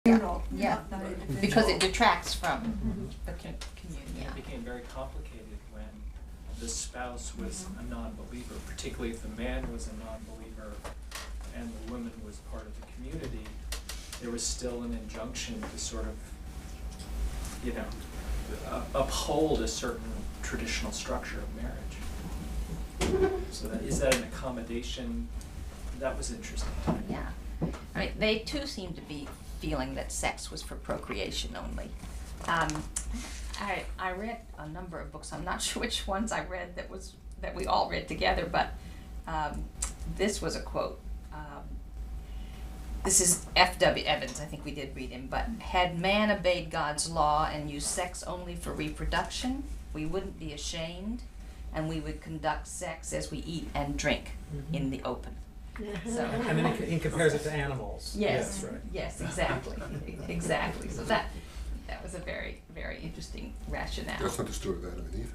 Yeah, because it detracts from the community. It became very complicated when the spouse was a non-believer, particularly if the man was a non-believer and the woman was part of the community. There was still an injunction to sort of, uphold a certain traditional structure of marriage. So is that an accommodation? That was interesting to me. Yeah. I mean, they too seem to be feeling that sex was for procreation only. I read a number of books. I'm not sure which ones I read that we all read together, but this was a quote. This is F.W. Evans. I think we did read him. But had man obeyed God's law and used sex only for reproduction, we wouldn't be ashamed, and we would conduct sex as we eat and drink in the open. So, and then he compares it to animals. Yes, right. yes, exactly, exactly. So that was a very, very interesting rationale. That's not the story of Adam and Eve.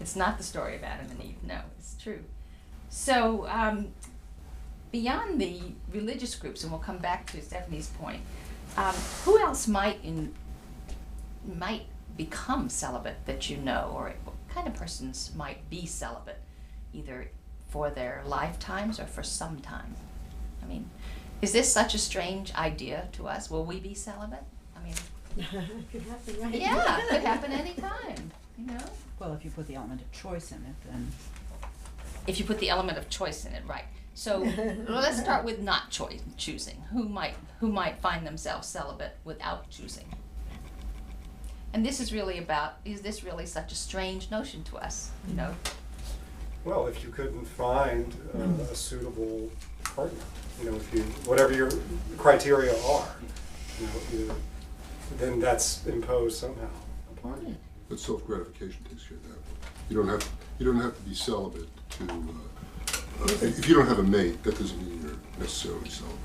It's not the story of Adam and Eve. No, it's true. So beyond the religious groups, and we'll come back to Stephanie's point, who else might become celibate that you know, or what kind of persons might be celibate, either for their lifetimes or for some time? I mean, is this such a strange idea to us? Will we be celibate? I mean, could happen, right? yeah, it could happen any time, Well, if you put the element of choice in it, then... If you put the element of choice in it, right. So let's start with not choosing. Who might find themselves celibate without choosing? And this is really about, is this really such a strange notion to us, Well, if you couldn't find a suitable partner, if you, whatever your criteria are, then that's imposed somehow upon you. But self-gratification takes care of that. You don't have to be celibate to. If you don't have a mate, that doesn't mean you're necessarily celibate,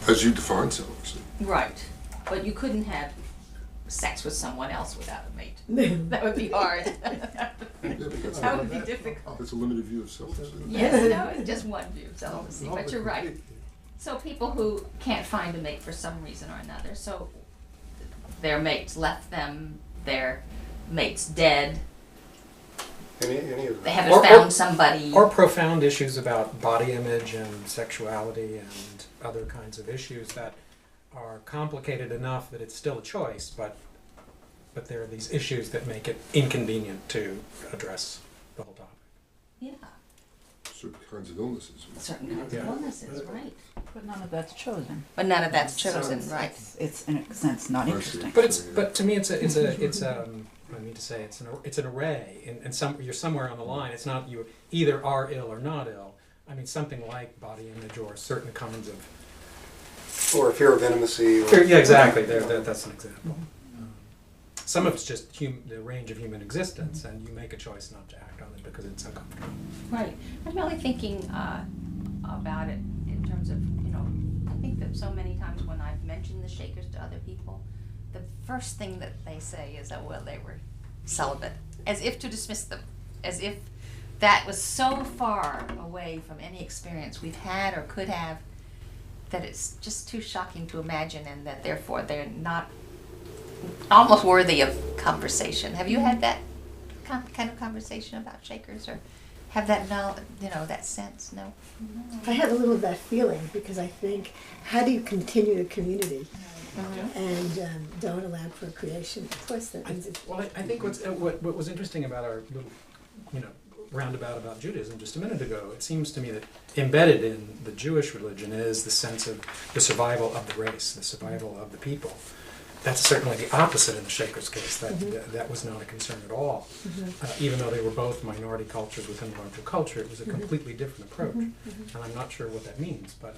as you define celibacy. Right. But you couldn't have sex with someone else without a mate. That would be hard. That would be difficult. That's a limited view of celibacy. Yes, no, it's just one view of celibacy, but you're right. So people who can't find a mate for some reason or another, so their mates left them, their mate's dead, Any of they that. haven't found somebody. Or profound issues about body image and sexuality and other kinds of issues that are complicated enough that it's still a choice, but there are these issues that make it inconvenient to address the whole topic. Yeah, Certain kinds of illnesses. certain kinds of Yeah. illnesses, right. But none of that's chosen. But none of that's So chosen, it's- right. It's in a sense not I see. interesting. But to me, it's I mean to say it's an array, and you're somewhere on the line. It's not you either are ill or not ill. I mean something like body image or certain kinds of. Or fear of intimacy. Or, Yeah, exactly. That's an example. Some of it's just the range of human existence, and you make a choice not to act on it because it's uncomfortable. Right. I'm really thinking about it in terms of, I think that so many times when I've mentioned the Shakers to other people, the first thing that they say is that, well, they were celibate, as if to dismiss them, as if that was so far away from any experience we've had or could have, that it's just too shocking to imagine, and that therefore they're not almost worthy of conversation. Have you had that kind of conversation about Shakers, or have that knowledge, that sense? No. I had a little of that feeling because I think, how do you continue a community and don't allow procreation? Of course, that means it's... Well, I think what was interesting about our little, roundabout about Judaism just a minute ago, it seems to me that embedded in the Jewish religion is the sense of the survival of the race, the survival of the people. That's certainly the opposite in the Shakers' case. That was not a concern at all. Even though they were both minority cultures within a larger culture, it was a completely different approach. And I'm not sure what that means, but...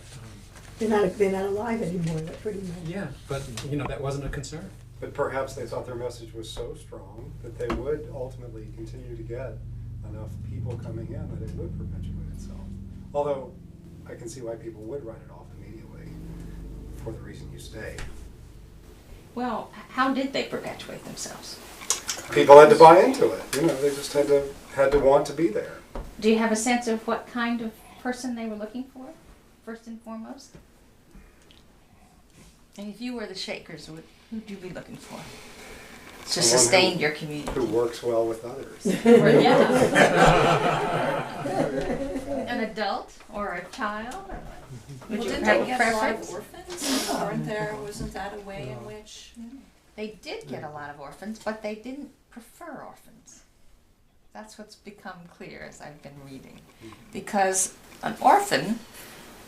They're not alive anymore, they're pretty much... Yeah, but, that wasn't a concern. But perhaps they thought their message was so strong that they would ultimately continue to get enough people coming in that it would perpetuate itself. Although I can see why people would write it off immediately for the reason you state. Well, how did they perpetuate themselves? People had to buy into it. They just had to want to be there. Do you have a sense of what kind of person they were looking for, first and foremost? And if you were the Shakers, who'd you be looking for? To Someone sustain your community. Who works well with others. Or, yeah. An adult or a child? Or would you Didn't have they a get a lot of preference? orphans? Wasn't that a way in which? They did get a lot of orphans, but they didn't prefer orphans. That's what's become clear as I've been reading. Because an orphan,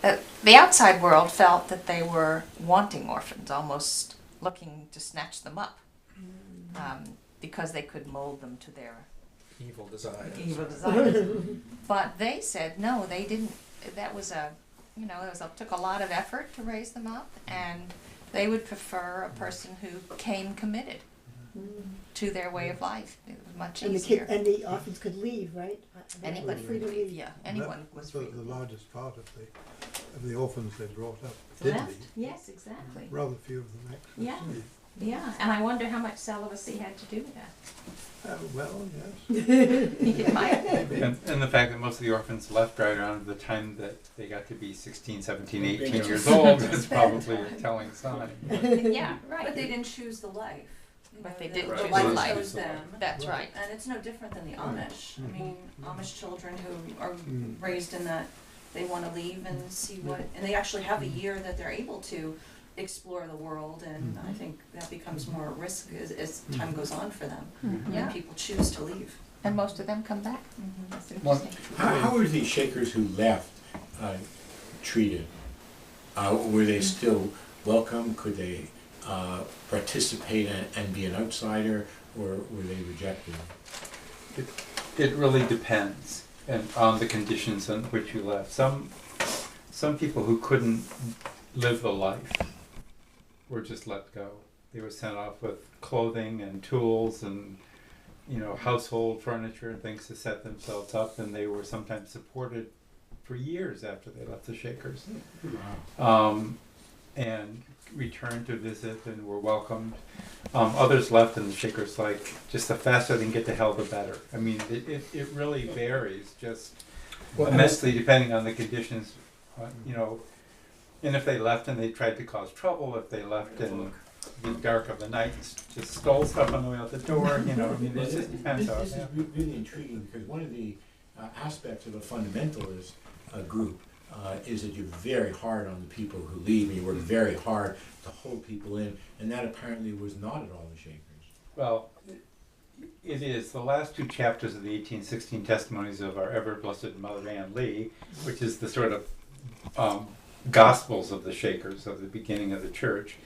the outside world felt that they were wanting orphans, almost looking to snatch them up, because they could mold them to their Evil desires. evil desires. But they said no, they didn't. That was took a lot of effort to raise them up, and they would prefer a person who came committed to their way of life. It was much And easier. and the orphans could leave, right? They were Anybody free to could leave. leave. Yeah, anyone was free. The largest part of the orphans they brought up did Left? leave. Yes, exactly. Rather few of them actually. Yeah. stayed. Yeah, and I wonder how much celibacy had to do with that. Well, yes. It might. And the fact that most of the orphans left right around the time that they got to be 16, 17, 18 years old is probably a telling sign. Yeah, right. But they didn't choose the life. You But know, they didn't the choose life the life. chose them. That's right. And it's no different than the Amish. I mean, Amish children who are raised in that, they want to leave and see what, and they actually have a year that they're able to explore the world, and I think that becomes more at risk as time goes on for them. Yeah. And people choose to leave. And most of them come back. That's interesting. How were the Shakers who left treated? Were they still welcome? Could they participate and be an outsider, or were they rejected? It really depends and on the conditions in which you left. Some people who couldn't live the life were just let go. They were sent off with clothing and tools and household furniture and things to set themselves up, and they were sometimes supported for years after they left the Shakers. And returned to visit and were welcomed. Others left, and the Shakers just the faster they can get to hell, the better. I mean, it really varies just immensely depending on the conditions, and if they left and they tried to cause trouble, if they left in the dark of the night, just stole stuff on the way out the door, I mean, it just depends how it This is happens. really intriguing, because one of the aspects of a fundamentalist group is that you're very hard on the people who leave, and you work very hard to hold people in, and that apparently was not at all the Shakers. Well, it is. The last two chapters of the 1816 Testimonies of our ever blessed Mother Ann Lee, which is the sort of Gospels of the Shakers, of the beginning of the church.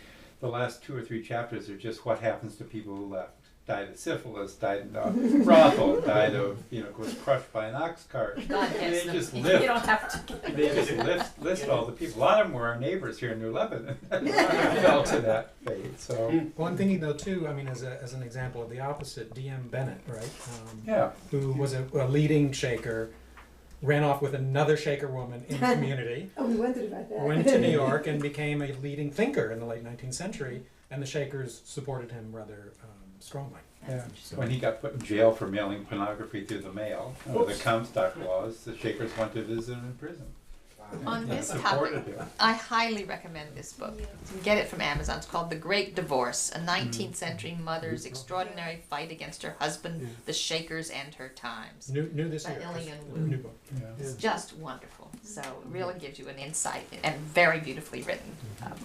The last 2 or 3 chapters are just what happens to people who left. Died of syphilis, died in a brothel, died of, was crushed by an ox cart. God And gets they them. just You lift. don't have to. They just list all the people. A lot of them were our neighbors here in New Lebanon. Fell to that fate. So Well, I'm thinking though too, I mean, as an example of the opposite, D.M. Bennett, right? yeah. Who was a leading Shaker, ran off with another Shaker woman in the community, Oh, we wondered about that. went to New York and became a leading thinker in the late 19th century, and the Shakers supported him rather strongly. Yeah. When he got put in jail for mailing pornography through the mail under the Comstock laws, the Shakers went to visit him in prison. On this Supported topic, him. I highly recommend this book. You can get it from Amazon. It's called The Great Divorce, a 19th century mother's extraordinary fight against her husband, the Shakers, and her times. New this By year. Ilian Wu. New book. It's just wonderful. So it really gives you an insight and very beautifully written.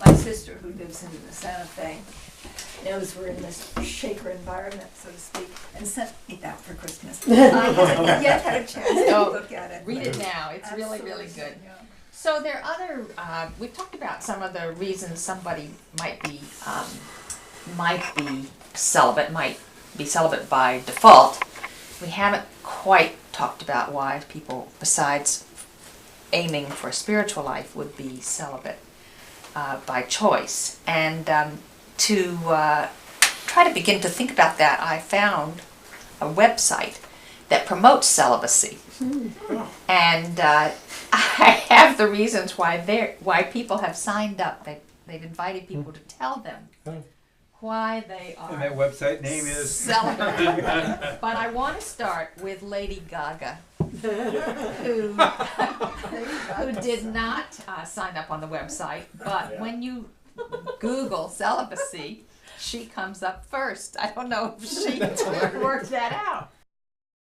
My sister, who lives in the Santa Fe, knows we're in this Shaker environment, so to speak, and sent me that for Christmas. I haven't yet had a chance to Oh, look at it. Read it now. It's really, really Absolutely, good. yeah. So there are other, we've talked about some of the reasons somebody might be celibate by default. We haven't quite talked about why people, besides aiming for a spiritual life, would be celibate by choice. And to try to begin to think about that, I found a website that promotes celibacy. And I have the reasons why people have signed up. They've invited people to tell them why they And that are website name is celibate. But I want to start with Lady Gaga, who did not sign up on the website. But when you Google celibacy, she comes up first. I don't know if she worked that out.